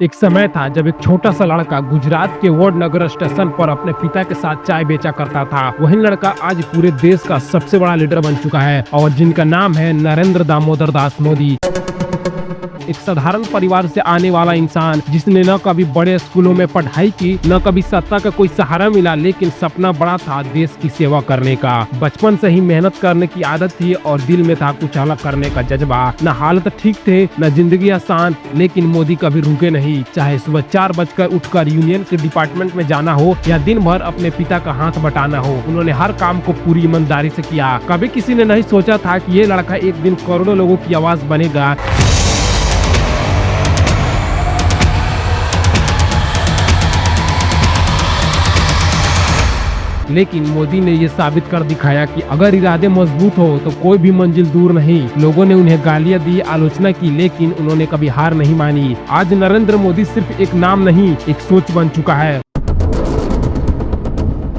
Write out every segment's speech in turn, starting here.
एक समय था जब एक छोटा सा लड़का गुजरात के वडनगर स्टेशन पर अपने पिता के साथ चाय बेचा करता था। वही लड़का आज पूरे देश का सबसे बड़ा लीडर बन चुका है और जिनका नाम है नरेंद्र दामोदर दास मोदी। एक साधारण परिवार से आने वाला इंसान जिसने न कभी बड़े स्कूलों में पढ़ाई की, न कभी सत्ता का कोई सहारा मिला, लेकिन सपना बड़ा था देश की सेवा करने का। बचपन से ही मेहनत करने की आदत थी और दिल में था कुछ अलग करने का जज्बा। न हालत ठीक थे न जिंदगी आसान, लेकिन मोदी कभी रुके नहीं। चाहे सुबह 4 बजकर उठकर यूनियन के डिपार्टमेंट में जाना हो या दिन भर अपने पिता का हाथ बटाना हो, उन्होंने हर काम को पूरी ईमानदारी से किया। कभी किसी ने नहीं सोचा था कि ये लड़का एक दिन करोड़ों लोगों की आवाज बनेगा। लेकिन मोदी ने ये साबित कर दिखाया कि अगर इरादे मजबूत हो तो कोई भी मंजिल दूर नहीं। लोगों ने उन्हें गालियां दी, आलोचना की, लेकिन उन्होंने कभी हार नहीं मानी। आज नरेंद्र मोदी सिर्फ एक नाम नहीं, एक सोच बन चुका है।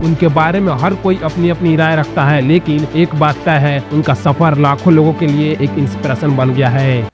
उनके बारे में हर कोई अपनी अपनी राय रखता है, लेकिन एक बात तय है, उनका सफर लाखों लोगों के लिए एक इंस्पिरेशन बन गया है।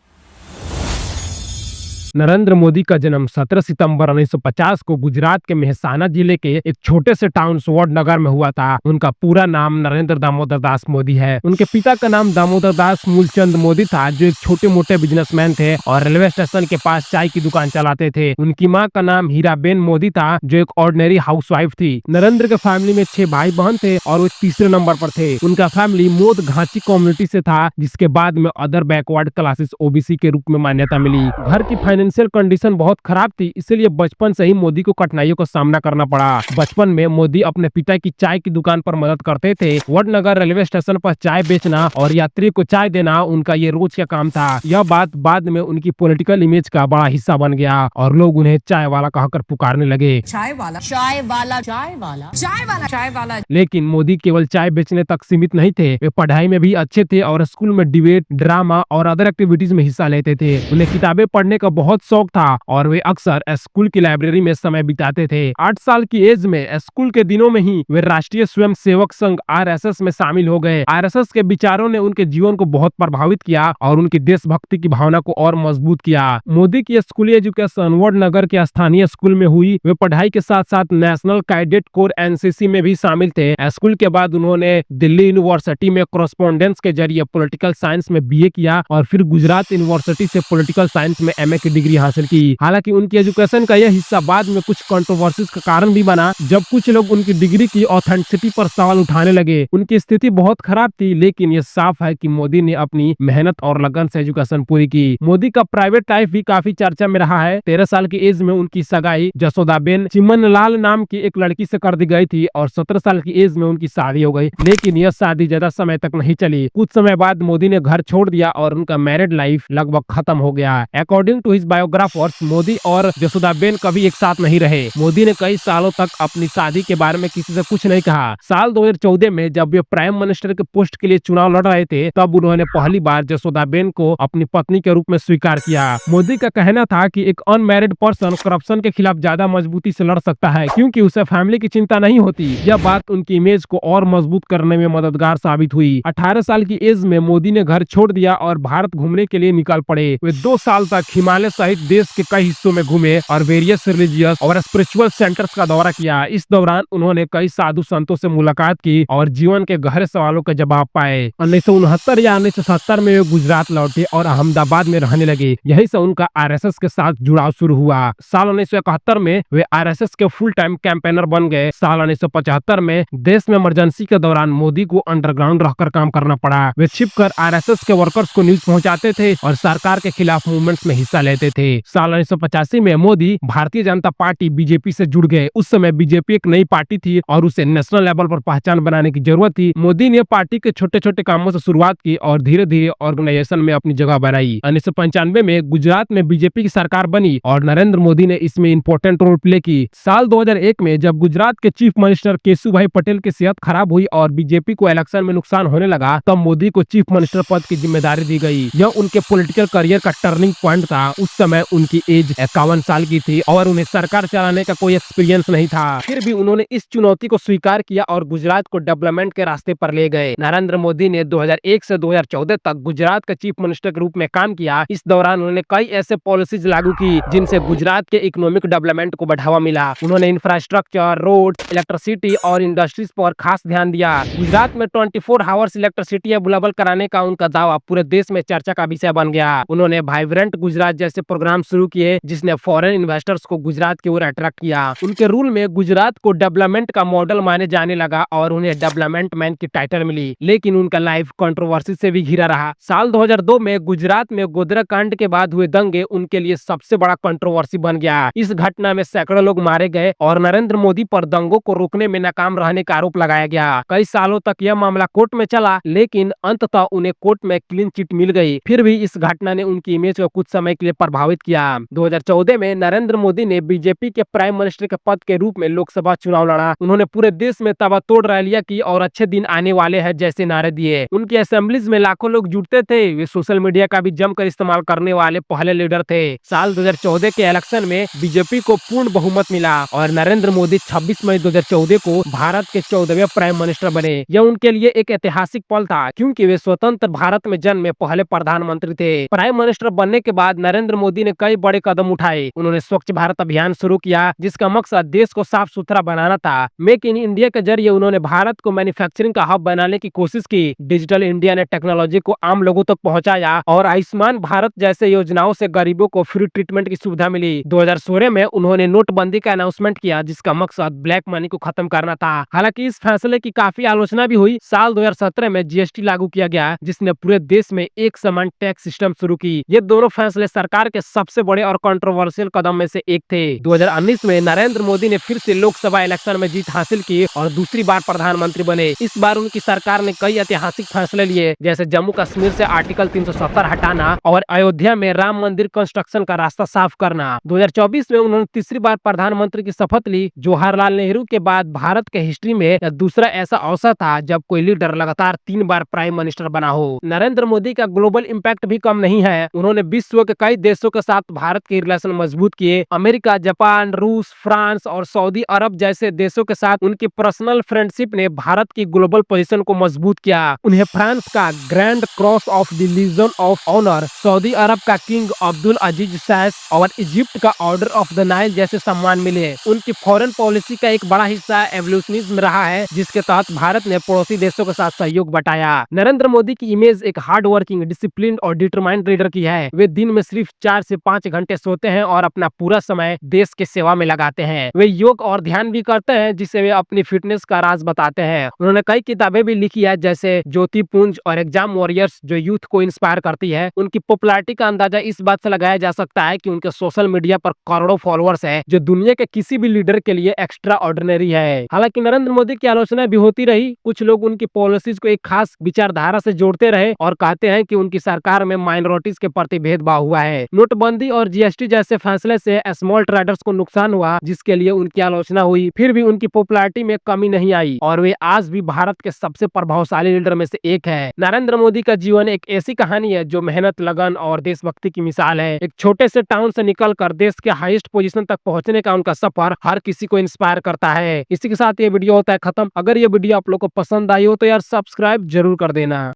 नरेंद्र मोदी का जन्म 17 सितंबर 1950 को गुजरात के मेहसाना जिले के एक छोटे से टाउन वडनगर में हुआ था। उनका पूरा नाम नरेंद्र दामोदर दास मोदी है। उनके पिता का नाम दामोदर दास मूलचंद मोदी था, जो एक छोटे मोटे बिजनेसमैन थे और रेलवे स्टेशन के पास चाय की दुकान चलाते थे। उनकी माँ का नाम हीराबेन मोदी था, जो एक ऑर्डिनरी हाउसवाइफ थी। नरेंद्र के फैमिली में 6 भाई बहन थे और वो तीसरे नंबर पर थे। उनका फैमिली मोद घाची कम्युनिटी से था, जिसके बाद में अदर बैकवर्ड क्लासेस ओबीसी के रूप में मान्यता मिली। घर की फाइनेंशियल कंडीशन बहुत खराब थी, इसलिए बचपन से ही मोदी को कठिनाइयों का सामना करना पड़ा। बचपन में मोदी अपने पिता की चाय की दुकान पर मदद करते थे। वडनगर रेलवे स्टेशन पर चाय बेचना और यात्री को चाय देना उनका ये रोज का काम था। यह बात बाद में उनकी पॉलिटिकल इमेज का बड़ा हिस्सा बन गया और लोग उन्हें चाय वाला कहकर पुकारने लगे। चाय वाला, चाय वाला, चाय वाला, चाय वाला, चाय वाला। लेकिन मोदी केवल चाय बेचने तक सीमित नहीं थे, वे पढ़ाई में भी अच्छे थे और स्कूल में डिबेट, ड्रामा और अदर एक्टिविटीज में हिस्सा लेते थे। उन्हें किताबें पढ़ने का बहुत शौक था और वे अक्सर स्कूल की लाइब्रेरी में समय बिताते थे। 8 साल की एज में स्कूल के दिनों में ही वे राष्ट्रीय स्वयं सेवक संघ आरएसएस में शामिल हो गए। आरएसएस के विचारों ने उनके जीवन को बहुत प्रभावित किया और उनकी देशभक्ति की भावना को और मजबूत किया। मोदी की स्कूली एजुकेशन वडनगर के स्थानीय स्कूल में हुई। वे पढ़ाई के साथ साथ नेशनल कैडेट कोर एनसीसी में भी शामिल थे। स्कूल के बाद उन्होंने दिल्ली यूनिवर्सिटी में कॉरेस्पॉन्डेंस के जरिए पॉलिटिकल साइंस में बीए किया और फिर गुजरात यूनिवर्सिटी से पॉलिटिकल साइंस में एमए की डिग्री हासिल की। हालांकि उनकी एजुकेशन का यह हिस्सा बाद में कुछ कंट्रोवर्सीज का कारण भी बना, जब कुछ लोग उनकी डिग्री की ऑथेंटिसिटी पर सवाल उठाने लगे। उनकी स्थिति बहुत खराब थी, लेकिन यह साफ है कि मोदी ने अपनी मेहनत और लगन से एजुकेशन पूरी की। मोदी का प्राइवेट लाइफ भी काफी चर्चा में रहा है। 13 साल की एज में उनकी सगाई जसोदाबेन चिमनलाल नाम की एक लड़की से कर दी गई थी और 17 साल की एज में उनकी शादी हो गई, लेकिन यह शादी ज्यादा समय तक नहीं चली। कुछ समय बाद मोदी ने घर छोड़ दिया और उनका मैरिड लाइफ लगभग खत्म हो गया। According to his biographers, Modi और जसोदाबेन कभी एक साथ नहीं रहे। मोदी ने कई सालों तक अपनी शादी के बारे में किसी से कुछ नहीं कहा। साल 2014 में जब वे प्राइम मिनिस्टर के पोस्ट के लिए चुनाव लड़ रहे थे, तब उन्होंने पहली बार जसोदाबेन को अपनी पत्नी के रूप में स्वीकार किया। मोदी का कहना था कि एक अनमैरिड पर्सन करप्शन के खिलाफ ज्यादा मजबूती से लड़ सकता है, क्योंकि उसे फैमिली की चिंता नहीं होती। यह बात उनकी इमेज को और मजबूत करने में मददगार साबित हुई। 18 साल की एज में मोदी ने घर छोड़ दिया और भारत घूमने के लिए निकल पड़े। वे 2 साल तक हिमालय सहित देश के कई हिस्सों में घूमे और वेरियस रिलीजियस और स्पिरिचुअल सेंटर्स का दौरा किया। इस दौरान उन्होंने कई साधु संतों से मुलाकात की और जीवन के गहरे सवालों के जवाब पाए। 1969 या 1970 में वे गुजरात लौटे और अहमदाबाद में रहने लगे। यहीं से उनका आरएसएस के साथ जुड़ाव शुरू हुआ। साल 1971 में वे आरएसएस के फुल टाइम कैंपेनर बन गए। साल 1975 में देश में इमरजेंसी के दौरान मोदी को अंडरग्राउंड रहकर काम करना पड़ा। वे छिपकर आरएसएस के वर्कर्स को न्यूज पहुंचाते थे और सरकार के खिलाफ मूवमेंट्स में हिस्सा लेते थे। साल 1985 में मोदी भारतीय जनता पार्टी बीजेपी से जुड़ गए। उस समय बीजेपी एक नई पार्टी थी और उसे नेशनल लेवल पर पहचान बनाने की जरूरत थी। मोदी ने पार्टी के छोटे छोटे कामों से शुरुआत की और धीरे धीरे ऑर्गेनाइजेशन में अपनी जगह बनाई। 1995 में गुजरात में बीजेपी की सरकार बनी और नरेंद्र मोदी ने इसमें इंपॉर्टेंट रोल प्ले की। साल 2001 में जब गुजरात के चीफ मिनिस्टर केशुभाई पटेल की सेहत खराब हुई और बीजेपी को इलेक्शन में नुकसान होने लगा, तब मोदी को चीफ मिनिस्टर पद की जिम्मेदारी दी गई। यह उनके पॉलिटिकल करियर का टर्निंग पॉइंट था। उस समय उनकी एज 51 साल की थी और उन्हें सरकार चलाने का कोई एक्सपीरियंस नहीं था। फिर भी उन्होंने इस चुनौती को स्वीकार किया और गुजरात को डेवलपमेंट के रास्ते पर ले गए। नरेंद्र मोदी ने 2001 से 2014 तक गुजरात के चीफ मिनिस्टर के रूप में काम किया। इस दौरान उन्होंने कई ऐसे पॉलिसीज लागू की जिनसे गुजरात के इकोनॉमिक डेवलपमेंट को बढ़ावा मिला। उन्होंने इंफ्रास्ट्रक्चर, रोड, इलेक्ट्रिसिटी और इंडस्ट्रीज पर खास ध्यान दिया। गुजरात में 24 आवर्स इलेक्ट्रिसिटी अवेलेबल कराने का उनका दावा पूरे देश में चर्चा का विषय बन गया। उन्होंने वाइब्रेंट गुजरात जैसे प्रोग्राम शुरू किए जिसने फॉरेन इन्वेस्टर्स को गुजरात की ओर अट्रैक्ट किया। उनके रूल में गुजरात को डेवलपमेंट का मॉडल माने जाने लगा और उन्हें डेवलपमेंट मैन की टाइटल मिली। लेकिन उनका लाइफ कंट्रोवर्सी से भी घिरा रहा। साल 2002 में गुजरात में गोधरा कांड के बाद हुए दंगे उनके लिए सबसे बड़ा कंट्रोवर्सी बन गया। इस घटना में सैकड़ों लोग मारे गए और नरेंद्र मोदी पर दंगों को रोकने में नाकाम रहने का आरोप लगाया गया। कई सालों तक यह मामला कोर्ट में चला, लेकिन अंततः उन्हें कोर्ट में क्लीन चिट मिल गई। फिर भी इस घटना ने उनकी इमेज को कुछ समय के लिए प्रभावित किया। 2014 में नरेंद्र मोदी ने बीजेपी के प्राइम मिनिस्टर के पद के रूप में लोकसभा चुनाव लड़ा। उन्होंने पूरे देश में ताबड़तोड़ रैलियां की और अच्छे दिन आने वाले हैं जैसे नारे दिए। उनकी असेंबलीज में लाखों लोग जुटते थे। वे सोशल मीडिया का भी जमकर इस्तेमाल करने वाले पहले लीडर थे। साल 2014 के इलेक्शन में बीजेपी को पूर्ण बहुमत मिला और नरेंद्र मोदी 26 मई 2014 को भारत के 14वें प्राइम मिनिस्टर बने। यह उनके लिए एक ऐतिहासिक पल था क्योंकि वे स्वतंत्र भारत में जन्मे पहले प्रधानमंत्री थे। प्राइम मिनिस्टर बनने के बाद नरेंद्र मोदी ने कई बड़े कदम उठाए। उन्होंने स्वच्छ भारत अभियान शुरू किया जिसका मकसद देश को साफ सुथरा बनाना था। मेक इन इंडिया के जरिए उन्होंने भारत को मैन्युफैक्चरिंग का हब बनाने की कोशिश की। डिजिटल इंडिया ने टेक्नोलॉजी को आम लोगों तक पहुंचाया और आयुष्मान भारत जैसे योजनाओं से गरीबों को फ्री ट्रीटमेंट की सुविधा मिली। 2016 में उन्होंने नोटबंदी का अनाउंसमेंट किया जिसका मकसद ब्लैक मनी को खत्म करना था। हालांकि इस फैसले की काफी आलोचना भी हुई। साल 2017 में जीएसटी लागू किया गया जिसने पूरे देश में एक समान टैक्स सिस्टम शुरू की। ये दोनों फैसले सरकार के सबसे बड़े और कंट्रोवर्शियल कदम में से एक थे। 2019 में नरेंद्र मोदी ने फिर से लोकसभा इलेक्शन में जीत हासिल की और दूसरी बार प्रधानमंत्री बने। इस बार उनकी सरकार ने कई ऐतिहासिक फैसले लिए जैसे जम्मू कश्मीर से आर्टिकल 370 हटाना और अयोध्या में राम मंदिर कंस्ट्रक्शन का रास्ता साफ करना। 2024 में उन्होंने तीसरी बार प्रधानमंत्री की शपथ ली। जवाहरलाल नेहरू के बाद भारत के हिस्ट्री में यह दूसरा ऐसा अवसर था जब कोई लीडर लगातार 3 बार प्राइम मिनिस्टर बना हो। नरेंद्र मोदी का ग्लोबल इम्पैक्ट भी कम नहीं है। उन्होंने विश्व के कई देशों के साथ भारत के रिलेशन मजबूत किए। अमेरिका, जापान, रूस, फ्रांस और सऊदी अरब जैसे देशों के साथ उनकी पर्सनल फ्रेंडशिप ने भारत की ग्लोबल पोजीशन को मजबूत किया। उन्हें फ्रांस का grand cross of the Legion of Honour, Saudi Arab का किंग अब्दुल अजीज सैस और इजिप्ट का ऑर्डर ऑफ द नाइल जैसे सम्मान मिले। उनकी फॉरेन पॉलिसी का एक बड़ा हिस्सा एवोल्यूशनिज्म रहा है जिसके तहत भारत ने पड़ोसी देशों के साथ सहयोग बटाया। नरेंद्र मोदी की इमेज एक हार्ड वर्किंग, डिसिप्लिन और डिटरमाइंड लीडर की है। वे दिन में सिर्फ 4 से 5 घंटे सोते हैं और अपना पूरा समय देश की सेवा में लगाते हैं। वे योग और ध्यान भी करते हैं जिसे वे अपनी फिटनेस का राज बताते हैं। उन्होंने कई किताबें भी लिखी है जैसे ज्योति पुंज और एग्जाम वॉरियर्स जो यूथ को इंस्पायर करती है। उनकी पॉपुलैरिटी का अंदाजा इस बात से लगाया जा सकता है कि उनके सोशल मीडिया पर करोड़ों फॉलोअर्स हैं जो दुनिया के किसी भी लीडर के लिए एक्स्ट्रा ऑर्डिनरी है। हालांकि नरेंद्र मोदी की आलोचना भी होती रही। कुछ लोग उनकी पॉलिसीज को एक खास विचारधारा से जोड़ते रहे और कहते हैं कि उनकी सरकार में माइनॉरिटीज के प्रति भेदभाव हुआ है। नोटबंदी और जीएसटी जैसे फैसले से स्मॉल ट्रेडर्स को नुकसान हुआ जिसके लिए उनकी आलोचना हुई। फिर भी उनकी पॉपुलैरिटी में कमी नहीं आई और वे आज भी भारत के सबसे प्रभावशाली लीडर में से एक है। नरेंद्र मोदी का जीवन एक ऐसी कहानी है जो मेहनत, लगन और देशभक्ति की मिसाल है। एक छोटे से टाउन से निकलकर देश के हाईएस्ट पोजीशन तक पहुंचने का उनका सफर हर किसी को इंस्पायर करता है। इसी के साथ ये वीडियो होता है खत्म। अगर ये वीडियो आप लोग को पसंद आई हो तो यार सब्सक्राइब जरूर कर देना।